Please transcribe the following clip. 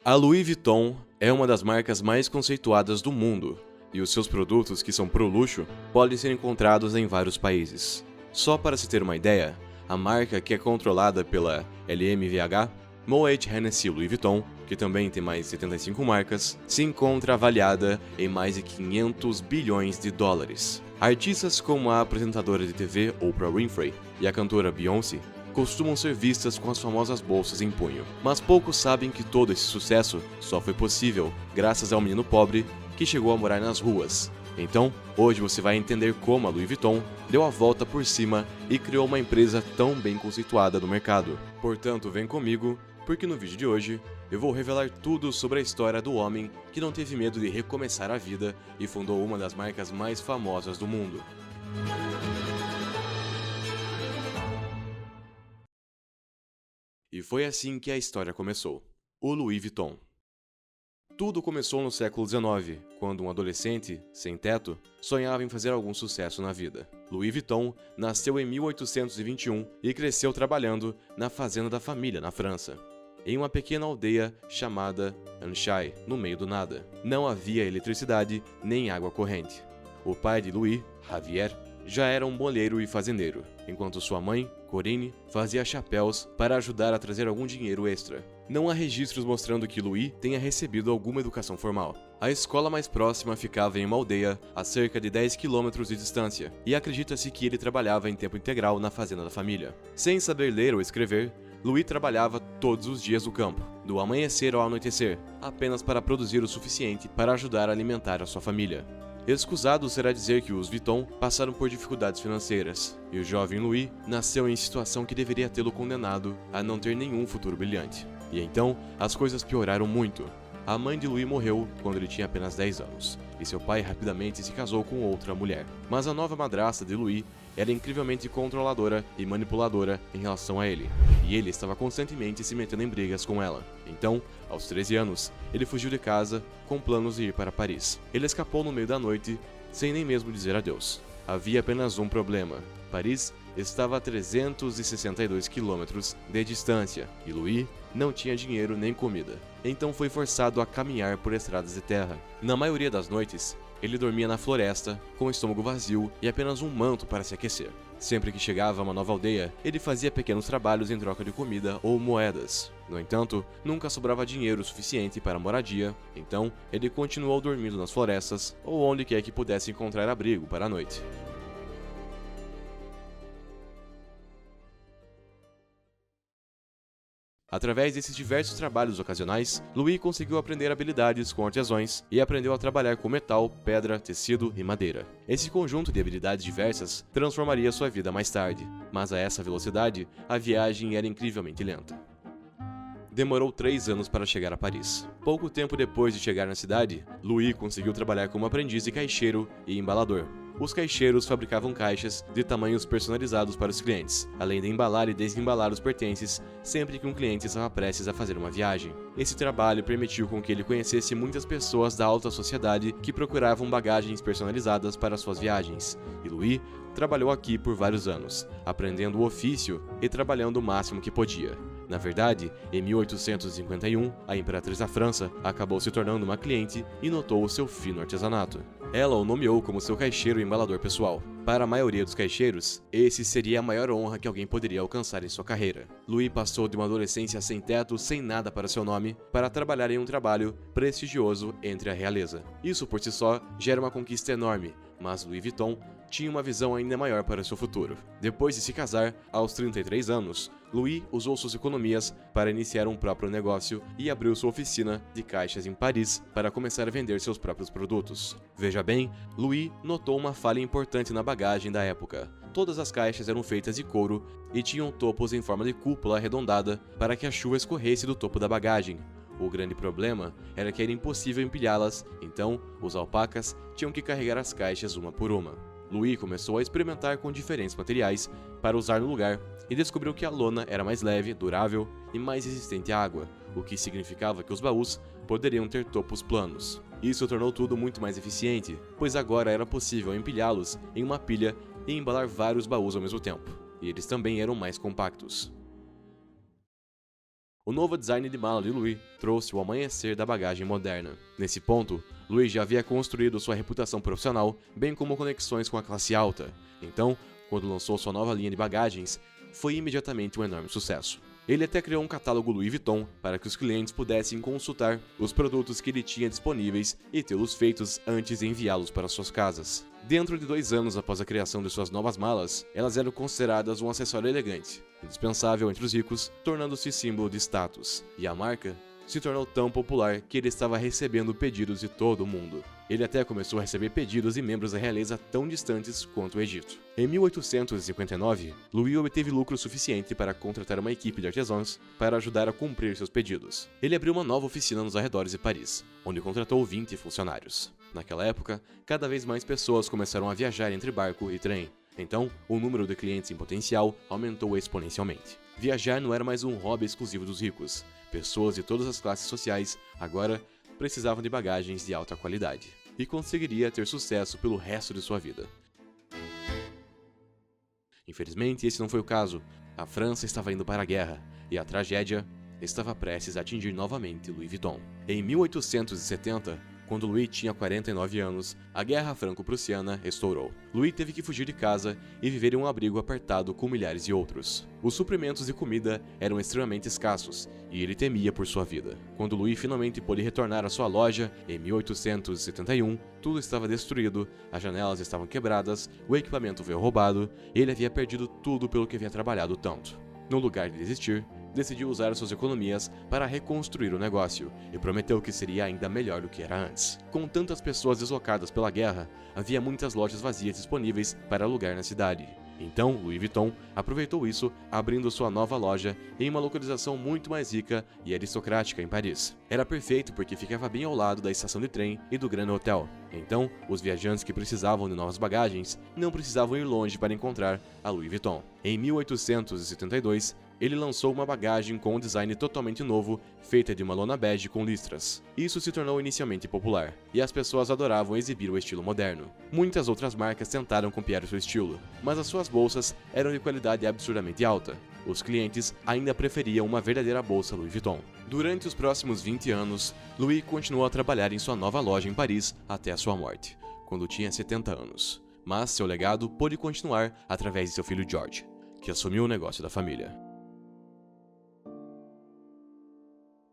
A Louis Vuitton é uma das marcas mais conceituadas do mundo, e os seus produtos, que são pro luxo, podem ser encontrados em vários países. Só para se ter uma ideia, a marca, que é controlada pela LMVH, Moet Hennessy Louis Vuitton, que também tem mais de 75 marcas, se encontra avaliada em mais de 500 bilhões de dólares. Artistas como a apresentadora de TV Oprah Winfrey e a cantora Beyoncé costumam ser vistas com as famosas bolsas em punho. Mas poucos sabem que todo esse sucesso só foi possível graças ao menino pobre que chegou a morar nas ruas. Então, hoje você vai entender como a Louis Vuitton deu a volta por cima e criou uma empresa tão bem conceituada no mercado. Portanto, vem comigo, porque no vídeo de hoje eu vou revelar tudo sobre a história do homem que não teve medo de recomeçar a vida e fundou uma das marcas mais famosas do mundo. E foi assim que a história começou. O Louis Vuitton. Tudo começou no século XIX, quando um adolescente, sem teto, sonhava em fazer algum sucesso na vida. Louis Vuitton nasceu em 1821 e cresceu trabalhando na fazenda da família na França, em uma pequena aldeia chamada Anchy, no meio do nada. Não havia eletricidade nem água corrente. O pai de Louis, Javier, já era um boleiro e fazendeiro, enquanto sua mãe, Corinne, fazia chapéus para ajudar a trazer algum dinheiro extra. Não há registros mostrando que Louis tenha recebido alguma educação formal. A escola mais próxima ficava em uma aldeia a cerca de 10 quilômetros de distância, e acredita-se que ele trabalhava em tempo integral na fazenda da família. Sem saber ler ou escrever, Louis trabalhava todos os dias no campo, do amanhecer ao anoitecer, apenas para produzir o suficiente para ajudar a alimentar a sua família. Escusado será dizer que os Vuitton passaram por dificuldades financeiras, e o jovem Louis nasceu em situação que deveria tê-lo condenado a não ter nenhum futuro brilhante. E então, as coisas pioraram muito. A mãe de Louis morreu quando ele tinha apenas 10 anos, e seu pai rapidamente se casou com outra mulher. Mas a nova madrasta de Louis era incrivelmente controladora e manipuladora em relação a ele, e ele estava constantemente se metendo em brigas com ela. Então, aos 13 anos, ele fugiu de casa com planos de ir para Paris. Ele escapou no meio da noite, sem nem mesmo dizer adeus. Havia apenas um problema: Paris estava a 362 quilômetros de distância, e Louis não tinha dinheiro nem comida. Então foi forçado a caminhar por estradas de terra. Na maioria das noites, ele dormia na floresta, com o estômago vazio e apenas um manto para se aquecer. Sempre que chegava a uma nova aldeia, ele fazia pequenos trabalhos em troca de comida ou moedas. No entanto, nunca sobrava dinheiro suficiente para moradia, então ele continuou dormindo nas florestas ou onde quer que pudesse encontrar abrigo para a noite. Através desses diversos trabalhos ocasionais, Louis conseguiu aprender habilidades com artesãos e aprendeu a trabalhar com metal, pedra, tecido e madeira. Esse conjunto de habilidades diversas transformaria sua vida mais tarde, mas a essa velocidade, a viagem era incrivelmente lenta. Demorou 3 anos para chegar a Paris. Pouco tempo depois de chegar na cidade, Louis conseguiu trabalhar como aprendiz de caixeiro e embalador. Os caixeiros fabricavam caixas de tamanhos personalizados para os clientes, além de embalar e desembalar os pertences sempre que um cliente estava prestes a fazer uma viagem. Esse trabalho permitiu com que ele conhecesse muitas pessoas da alta sociedade que procuravam bagagens personalizadas para suas viagens, e Louis trabalhou aqui por vários anos, aprendendo o ofício e trabalhando o máximo que podia. Na verdade, em 1851, a imperatriz da França acabou se tornando uma cliente e notou o seu fino artesanato. Ela o nomeou como seu caixeiro e embalador pessoal. Para a maioria dos caixeiros, esse seria a maior honra que alguém poderia alcançar em sua carreira. Louis passou de uma adolescência sem teto, sem nada para seu nome, para trabalhar em um trabalho prestigioso entre a realeza. Isso por si só já era uma conquista enorme, mas Louis Vuitton tinha uma visão ainda maior para seu futuro. Depois de se casar, aos 33 anos, Louis usou suas economias para iniciar um próprio negócio e abriu sua oficina de caixas em Paris para começar a vender seus próprios produtos. Veja bem, Louis notou uma falha importante na bagagem da época. Todas as caixas eram feitas de couro e tinham topos em forma de cúpula arredondada para que a chuva escorresse do topo da bagagem. O grande problema era que era impossível empilhá-las, então os alpacas tinham que carregar as caixas uma por uma. Louis começou a experimentar com diferentes materiais para usar no lugar e descobriu que a lona era mais leve, durável e mais resistente à água, o que significava que os baús poderiam ter topos planos. Isso tornou tudo muito mais eficiente, pois agora era possível empilhá-los em uma pilha e embalar vários baús ao mesmo tempo, e eles também eram mais compactos. O novo design de mala de Louis trouxe o amanhecer da bagagem moderna. Nesse ponto, Louis já havia construído sua reputação profissional, bem como conexões com a classe alta. Então, quando lançou sua nova linha de bagagens, foi imediatamente um enorme sucesso. Ele até criou um catálogo Louis Vuitton para que os clientes pudessem consultar os produtos que ele tinha disponíveis e tê-los feitos antes de enviá-los para suas casas. Dentro de 2 anos após a criação de suas novas malas, elas eram consideradas um acessório elegante, indispensável entre os ricos, tornando-se símbolo de status. E a marca se tornou tão popular que ele estava recebendo pedidos de todo o mundo. Ele até começou a receber pedidos de membros da realeza tão distantes quanto o Egito. Em 1859, Louis obteve lucro suficiente para contratar uma equipe de artesãos para ajudar a cumprir seus pedidos. Ele abriu uma nova oficina nos arredores de Paris, onde contratou 20 funcionários. Naquela época, cada vez mais pessoas começaram a viajar entre barco e trem. Então, o número de clientes em potencial aumentou exponencialmente. Viajar não era mais um hobby exclusivo dos ricos. Pessoas de todas as classes sociais agora precisavam de bagagens de alta qualidade e conseguiria ter sucesso pelo resto de sua vida. Infelizmente, esse não foi o caso. A França estava indo para a guerra e a tragédia estava prestes a atingir novamente Louis Vuitton. Em 1870, quando Louis tinha 49 anos, a Guerra Franco-Prussiana estourou. Louis teve que fugir de casa e viver em um abrigo apertado com milhares de outros. Os suprimentos de comida eram extremamente escassos e ele temia por sua vida. Quando Louis finalmente pôde retornar à sua loja, em 1871, tudo estava destruído, as janelas estavam quebradas, o equipamento veio roubado, e ele havia perdido tudo pelo que havia trabalhado tanto. No lugar de desistir, decidiu usar suas economias para reconstruir o negócio e prometeu que seria ainda melhor do que era antes. Com tantas pessoas deslocadas pela guerra, havia muitas lojas vazias disponíveis para alugar na cidade. Então, Louis Vuitton aproveitou isso, abrindo sua nova loja em uma localização muito mais rica e aristocrática em Paris. Era perfeito porque ficava bem ao lado da estação de trem e do Grand Hotel. Então, os viajantes que precisavam de novas bagagens não precisavam ir longe para encontrar a Louis Vuitton. Em 1872, ele lançou uma bagagem com um design totalmente novo, feita de uma lona bege com listras. Isso se tornou inicialmente popular, e as pessoas adoravam exibir o estilo moderno. Muitas outras marcas tentaram copiar o seu estilo, mas as suas bolsas eram de qualidade absurdamente alta. Os clientes ainda preferiam uma verdadeira bolsa Louis Vuitton. Durante os próximos 20 anos, Louis continuou a trabalhar em sua nova loja em Paris até a sua morte, quando tinha 70 anos. Mas seu legado pôde continuar através de seu filho George, que assumiu o negócio da família.